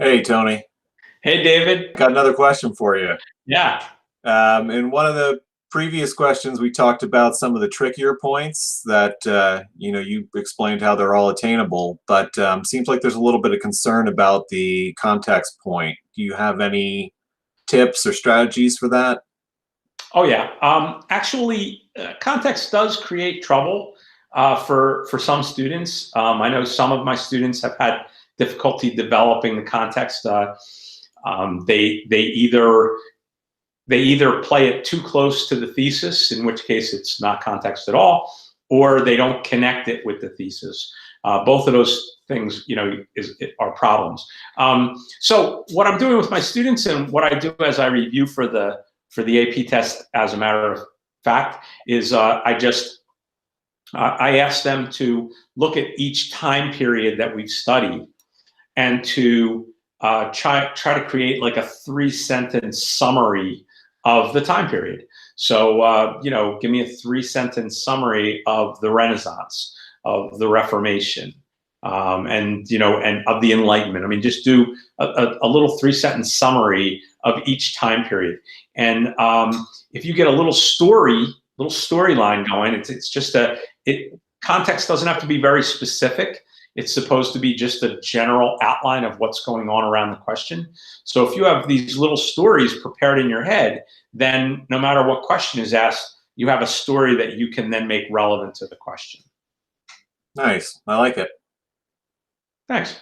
Hey, Tony. Hey, David. Got another question for you. Yeah. In one of the previous questions, we talked about some of the trickier points that, you explained how they're all attainable, but seems like there's a little bit of concern about the context point. Do you have any tips or strategies for that? Oh, yeah. Actually, context does create trouble for some students. I know some of my students have had difficulty developing the context. They either play it too close to the thesis, in which case it's not context at all, or they don't connect it with the thesis. Both of those things, are problems. So what I'm doing with my students and what I do as I review for the AP test, as a matter of fact, is I ask them to look at each time period that we've studied and to try to create like a 3-sentence summary of the time period. So, give me a 3-sentence summary of the Renaissance, of the Reformation, and of the Enlightenment. I mean, just do a little 3-sentence summary of each time period. And if you get a little storyline going, it's just context doesn't have to be very specific. It's supposed to be just a general outline of what's going on around the question. So if you have these little stories prepared in your head, then no matter what question is asked, you have a story that you can then make relevant to the question. Nice. I like it. Thanks.